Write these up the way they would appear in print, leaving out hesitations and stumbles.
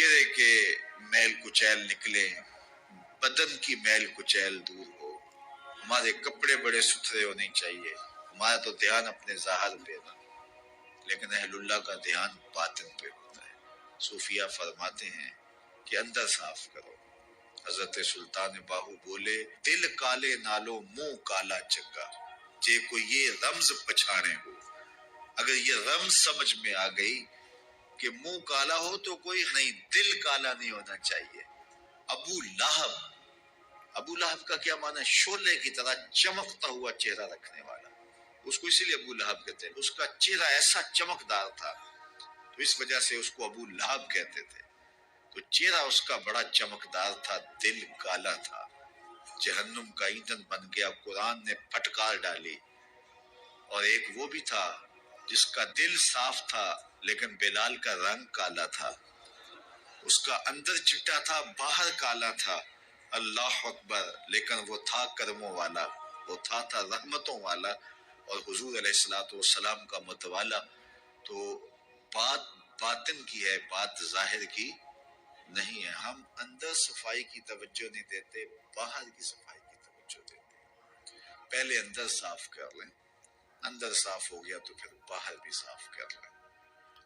چہرے کے میل کچیل نکلے، بدن کی میل کچیل دور ہو، ہمارے کپڑے بڑے ستھرے ہونے چاہیے، ہمارا تو دھیان اپنے ظاہر پہ نہ، لیکن اہل اللہ کا دھیان باطن پہ ہوتا ہے۔ صوفیہ فرماتے ہیں کہ اندر صاف کرو۔ حضرت سلطان باہو بولے، دل کالے نالو منہ کالا چنگا، جے کو یہ رمز پچھانے ہو۔ اگر یہ رمز سمجھ میں آ گئی کہ منہ کالا ہو تو کوئی نہیں، دل کالا نہیں ہونا چاہیے۔ ابو لہب کا کیا معنی ہے؟ شعلے کی طرح چمکتا ہوا چہرہ رکھنے والا، اس کو اسی لیے ابو لہب کہتے ہیں، اس کا چہرہ ایسا چمکدار تھا تو اس وجہ سے اس کو ابو لہب کہتے تھے۔ تو چہرہ اس کا بڑا چمکدار تھا، دل کالا تھا، جہنم کا ایندھن بن گیا، قرآن نے پھٹکار ڈالی۔ اور ایک وہ بھی تھا جس کا دل صاف تھا لیکن بلال کا رنگ کالا تھا، اس کا اندر چٹا تھا باہر کالا تھا، اللہ اکبر، لیکن وہ تھا کرموں والا، وہ تھا رحمتوں والا اور حضور علیہ الصلوۃ والسلام کا متوالا۔ تو بات باطن کی ہے، بات ظاہر کی نہیں ہے۔ ہم اندر صفائی کی توجہ نہیں دیتے، باہر کی صفائی کی توجہ دیتے ہیں۔ پہلے اندر صاف کر لیں، اندر صاف ہو گیا تو پھر باہر بھی صاف کر لیں۔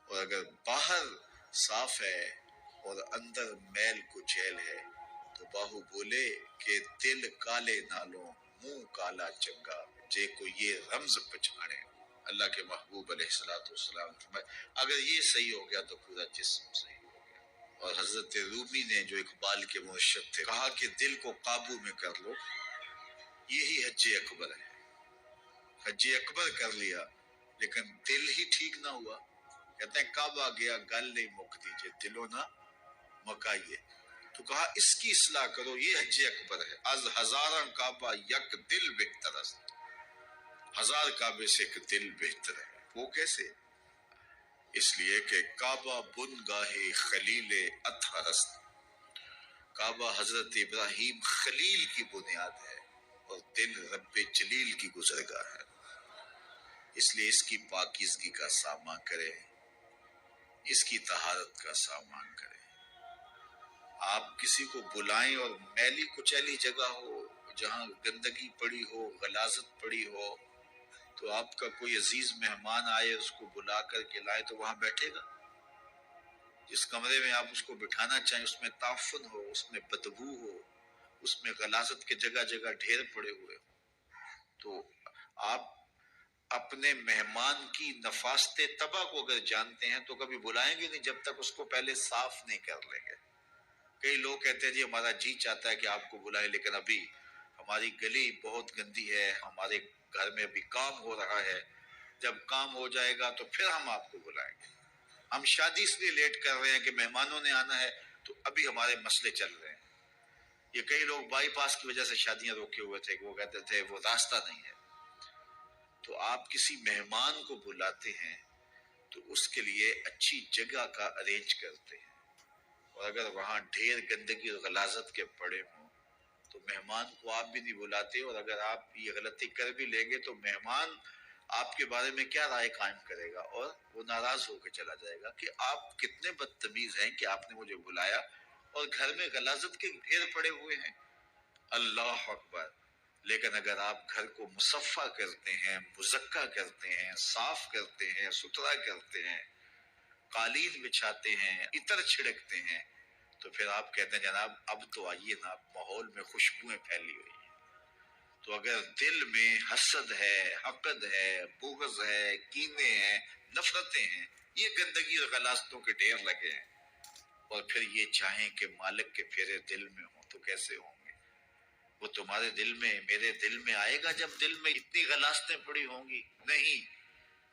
اور اگر باہر صاف ہے اور اندر میل کچیل ہے تو باہو بولے کہ دل کالے نالوں منہ کالا چنگا، جے کو یہ رمز پچھانے۔ اللہ کے محبوب علیہ السلام فرمائے اگر یہ صحیح ہو گیا تو پورا جسم صحیح ہو گیا۔ اور حضرت رومی نے جو اقبال کے مرشد تھے کہا کہ دل کو قابو میں کر لو، یہی حج اکبر ہے۔ حج اکبر کر لیا لیکن دل ہی ٹھیک نہ ہوا، کہتے ہیں کعبہ گیا گل نہیں مک دیجئے، دلوں نہ مکائیے۔ تو کہا اس کی اصلاح کرو، یہ حج اکبر ہے۔ از ہزاراں کعبہ یک دل بہتر است، ہزار کعبے سے ایک دل بہتر ہے۔ وہ کیسے؟ اس لیے کہ کعبہ بن گاہ خلیل اطہر است، کعبہ حضرت ابراہیم خلیل کی بنیاد ہے اور دل رب جلیل کی گزرگاہ ہے۔ اس لیے اس کی پاکیزگی کا سامان کرے، اس کی طہارت کا سامان کرے۔ آپ کسی کو بلائیں اور میلی کچیلی جگہ ہو، جہاں گندگی پڑی ہو، غلاظت پڑی ہو، تو آپ کا کوئی عزیز مہمان آئے اس کو بلا کر کے لائے تو وہاں بیٹھے گا؟ جس کمرے میں آپ اس کو بٹھانا چاہیں اس میں تعفن ہو، اس میں بدبو ہو، اس میں غلاظت کے جگہ جگہ ڈھیر پڑے ہوئے ہو، تو آپ اپنے مہمان کی نفاست طبع کو اگر جانتے ہیں تو کبھی بلائیں گے نہیں جب تک اس کو پہلے صاف نہیں کر لیں گے۔ کئی لوگ کہتے ہیں جی ہمارا جی چاہتا ہے کہ آپ کو بلائیں لیکن ابھی ہماری گلی بہت گندی ہے، ہمارے گھر میں ابھی کام ہو رہا ہے، جب کام ہو جائے گا تو پھر ہم آپ کو بلائیں گے۔ ہم شادی اس لیے لیٹ کر رہے ہیں کہ مہمانوں نے آنا ہے تو ابھی ہمارے مسئلے چل رہے ہیں۔ یہ کئی لوگ بائی پاس کی وجہ سے شادیاں روکے ہوئے تھے، وہ کہتے تھے وہ راستہ نہیں ہے۔ تو آپ کسی مہمان کو بلاتے ہیں تو اس کے لیے اچھی جگہ کا ارینج کرتے ہیں، اور اگر وہاں ڈھیر گندگی اور غلاظت کے پڑے ہوں تو مہمان کو آپ بھی نہیں بلاتے، اور اگر آپ یہ غلطی کر بھی لیں گے تو مہمان آپ کے بارے میں کیا رائے قائم کرے گا، اور وہ ناراض ہو کے چلا جائے گا کہ آپ کتنے بدتمیز ہیں کہ آپ نے مجھے بلایا اور گھر میں غلاظت کے ڈھیر پڑے ہوئے ہیں۔ اللہ اکبر۔ لیکن اگر آپ گھر کو مصفح کرتے ہیں، مزکہ کرتے ہیں، صاف کرتے ہیں، ستھرا کرتے ہیں، قالین بچھاتے ہیں، عطر چھڑکتے ہیں، تو پھر آپ کہتے ہیں جناب اب تو آئیے نا، ماحول میں خوشبوئیں پھیلی ہوئی ہیں۔ تو اگر دل میں حسد ہے، حقد ہے، بغض ہے، کینے ہیں، نفرتیں ہیں، یہ گندگی اور غلاظتوں کے ڈھیر لگے ہیں، اور پھر یہ چاہیں کہ مالک کے پھیرے دل میں ہوں تو کیسے ہوں گے؟ وہ تمہارے دل میں، میرے دل میں آئے گا جب دل میں اتنی غلاظتیں پڑی ہوں گی؟ نہیں،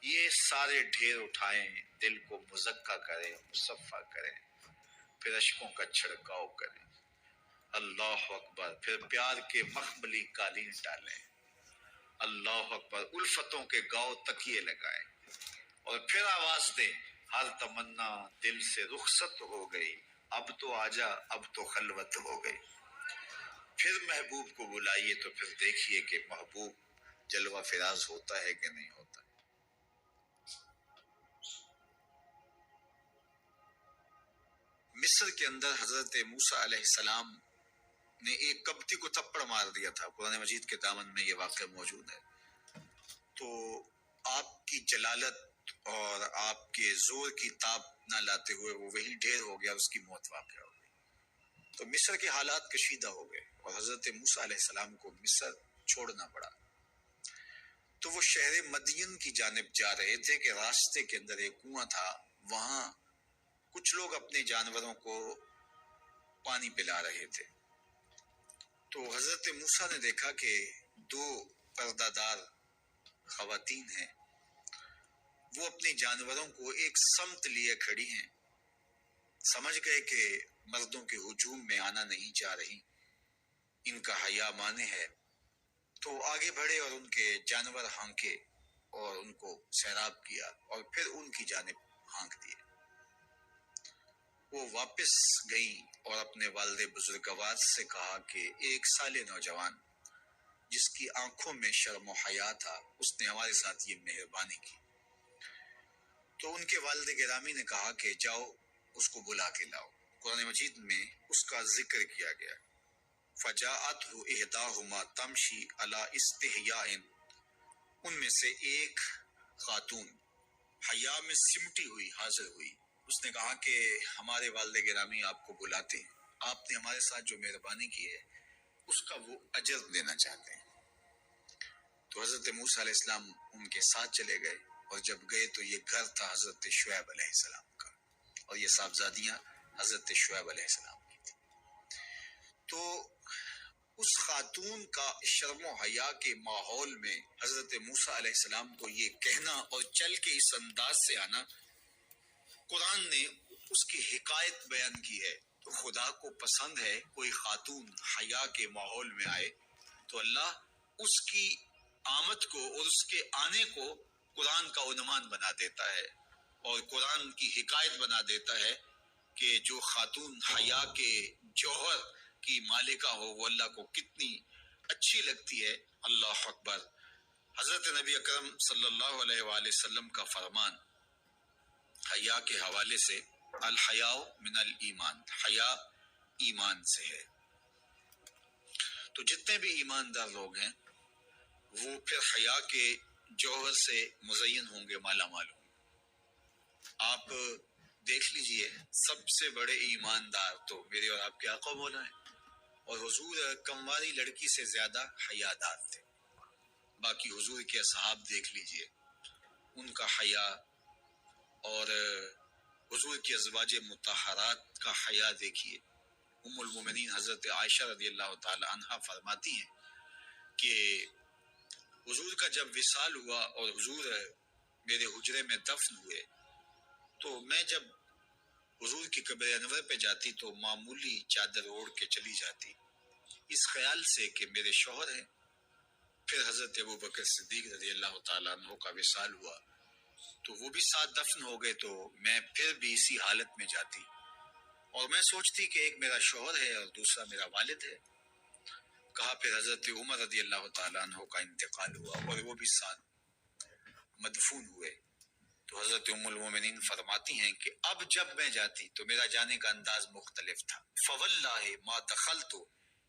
یہ سارے ڈھیر اٹھائیں، دل کو مزکہ کریں، مصفح کریں، پھر اشکوں کا چھڑکاؤ کریں۔ اللہ اکبر۔ پھر پیار کے مخملی قالین ڈالیں، اللہ اکبر، الفتوں کے گاؤ تکیے لگائیں، اور پھر آواز دیں، ہر تمنا دل سے رخصت ہو گئی، اب تو آجا، اب تو خلوت ہو گئی۔ پھر محبوب کو بلائیے تو پھر دیکھیے کہ محبوب جلوہ فراز ہوتا ہے کہ نہیں ہوتا۔ مصر مصر کے اندر حضرت موسیٰ علیہ السلام نے ایک کبتی کو تھپڑ مار دیا تھا. قرآن مجید کے دامن میں یہ واقعہ موجود ہے. تو آپ کی جلالت اور آپ کے زور کی تاب نہ لاتے ہوئے وہ وہی ڈھیر ہو گیا، اس کی موت واقع ہو گئی. تو مصر کے حالات کشیدہ ہو گئے اور حضرت موسیٰ علیہ السلام کو مصر چھوڑنا پڑا. تو وہ شہر مدین کی جانب جا رہے تھے کہ راستے کے اندر ایک کنواں تھا، وہاں کچھ لوگ اپنے جانوروں کو پانی پلا رہے تھے. تو حضرت موسیٰ نے دیکھا کہ دو پردہ دار خواتین ہیں، وہ اپنے جانوروں کو ایک سمت لیے کھڑی ہیں. سمجھ گئے کہ مردوں کے ہجوم میں آنا نہیں چاہ رہی، ان کا حیا مانے ہے. تو آگے بڑھے اور ان کے جانور ہانکے اور ان کو سیراب کیا اور پھر ان کی جانب ہانک دیے. وہ واپس گئیں اور اپنے والد بزرگوار سے کہا کہ ایک سال نوجوان جس کی آنکھوں میں شرم و حیا تھا، اس نے ہمارے ساتھ یہ مہربانی کی. تو ان کے والد گرامی نے کہا کہ جاؤ اس کو بلا کے لاؤ. قرآن مجید میں اس کا ذکر کیا گیا. فجاءته احداهما تمشي على استحياء، ان میں سے ایک خاتون حیا میں سمٹی ہوئی حاضر ہوئی. اس نے کہا کہ ہمارے والد گرامی آپ کو بلاتے ہیں، آپ نے ہمارے ساتھ جو مہربانی کی ہے اس کا وہ اجر دینا چاہتے ہیں. تو حضرت موسیٰ علیہ السلام ان کے ساتھ چلے گئے اور جب گئے تو یہ گھر تھا حضرت شعیب علیہ السلام کا اور یہ صاحبزادیاں حضرت شعیب علیہ السلام کی تھی. تو اس خاتون کا شرم و حیا کے ماحول میں حضرت موسیٰ علیہ السلام کو یہ کہنا اور چل کے اس انداز سے آنا، قرآن نے اس کی حکایت بیان کی ہے. تو خدا کو پسند ہے کوئی خاتون حیا کے ماحول میں آئے تو اللہ اس کی آمد کو اور اس کے آنے کو قرآن کا عنوان بنا دیتا ہے اور قرآن کی حکایت بنا دیتا ہے کہ جو خاتون حیا کے جوہر کی مالکہ ہو وہ اللہ کو کتنی اچھی لگتی ہے. اللہ اکبر. حضرت نبی اکرم صلی اللہ علیہ وآلہ وسلم کا فرمان حیا کے حوالے سے، الحیاء من الایمان، حیا ایمان سے ہے. تو جتنے بھی ایماندار لوگ ہیں وہ پھر حیا کے جوہر سے مزین ہوں گے، مالا مال ہوں گے. آپ دیکھ لیجئے سب سے بڑے ایماندار تو میرے اور آپ کے آقا مولا ہیں، اور حضور کمواری لڑکی سے زیادہ حیادار تھے. باقی حضور کے اصحاب دیکھ لیجئے ان کا حیا، اور حضور کی ازواج مطہرات کا حیا دیکھیے. ام المومنین حضرت عائشہ رضی اللہ تعالی عنہا فرماتی ہیں کہ حضور کا جب وصال ہوا اور حضور میرے حجرے میں دفن ہوئے تو میں جب حضور کی قبر انور پہ جاتی تو معمولی چادر اوڑھ کے چلی جاتی اس خیال سے کہ میرے شوہر ہیں. پھر حضرت ابو بکر صدیق رضی اللہ تعالیٰ عنہ کا وصال ہوا تو وہ بھی ساتھ دفن ہو گئے تو میں پھر بھی اسی حالت میں جاتی اور میں سوچتی کہ ایک میرا شوہر ہے اور دوسرا میرا والد ہے. کہا پھر حضرت عمر رضی اللہ تعالیٰ عنہ کا انتقال ہوا اور وہ بھی ساتھ مدفون ہوئے. تو حضرت ام المومنین فرماتی ہیں کہ اب جب میں جاتی تو میرا جانے کا انداز مختلف تھا. فواللہ ما دخلت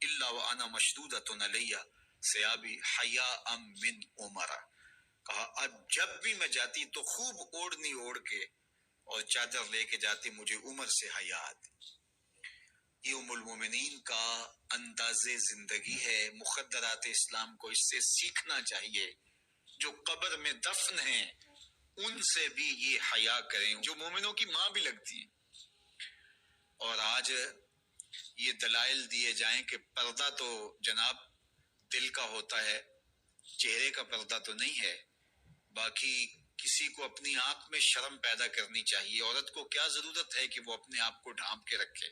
الا وانا مشدودۃ علی ثیابی حیاء من عمر. کہا اب جب بھی میں جاتی تو خوب اوڑھنی اوڑھ کے اور چادر لے کے جاتی، مجھے عمر سے حیا آتی. یہ ام المومنین کا انداز زندگی ہے. مخدرات اسلام کو اس سے سیکھنا چاہیے. جو قبر میں دفن ہیں ان سے بھی یہ حیا کریں، جو مومنوں کی ماں بھی لگتی ہیں. اور آج یہ دلائل دیے جائیں کہ پردہ تو جناب دل کا ہوتا ہے، چہرے کا پردہ تو نہیں ہے. باقی کسی کو اپنی آنکھ میں شرم پیدا کرنی چاہیے. عورت کو کیا ضرورت ہے کہ وہ اپنے آپ کو ڈھانپ کے رکھے.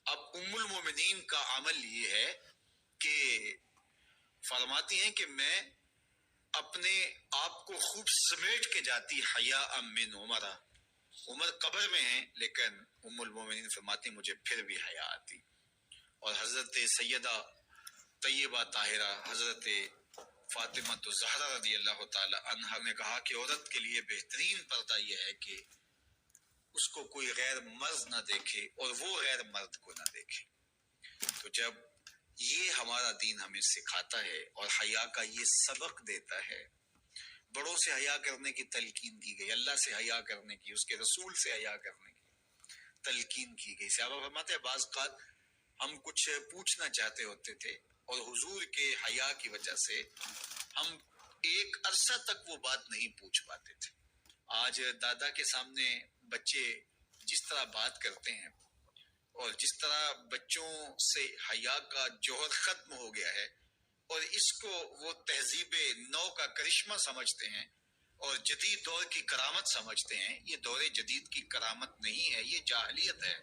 اب ام المومنین کا عمل یہ ہے کہ فرماتی ہیں کہ میں اپنے آپ کو خوب سمیٹ کے جاتی حیاء من عمر. عمر قبر میں ہیں لیکن ام المومنین فرماتی مجھے پھر بھی حیا آتی. اور حضرت سیدہ طیبہ طاہرہ حضرت فاطمہ الزہرا رضی اللہ تعالی عنہا نے کہا کہ عورت کے لیے بہترین پردہ یہ ہے کہ اس کو کوئی غیر مرد نہ دیکھے اور وہ غیر مرد کو نہ دیکھے۔ تو جب یہ ہمارا دین ہمیں سکھاتا ہے اور حیا کا یہ سبق دیتا ہے، بڑوں سے حیا کرنے کی تلقین کی گئی، اللہ سے حیا کرنے کی، اس کے رسول سے حیا کرنے کی تلقین کی گئی۔ صحابہ فرماتے ہیں بعض اوقات ہم کچھ پوچھنا چاہتے ہوتے تھے اور حضور کے حیا کی وجہ سے ہم ایک عرصہ تک وہ بات نہیں پوچھ پاتے تھے۔ آج دادا کے سامنے بچے جس طرح بات کرتے ہیں اور جس طرح بچوں سے حیا کا جوہر ختم ہو گیا ہے اور اس کو وہ تہذیب نو کا کرشمہ سمجھتے ہیں اور جدید دور کی کرامت سمجھتے ہیں، یہ دور جدید کی کرامت نہیں ہے، یہ جاہلیت ہے۔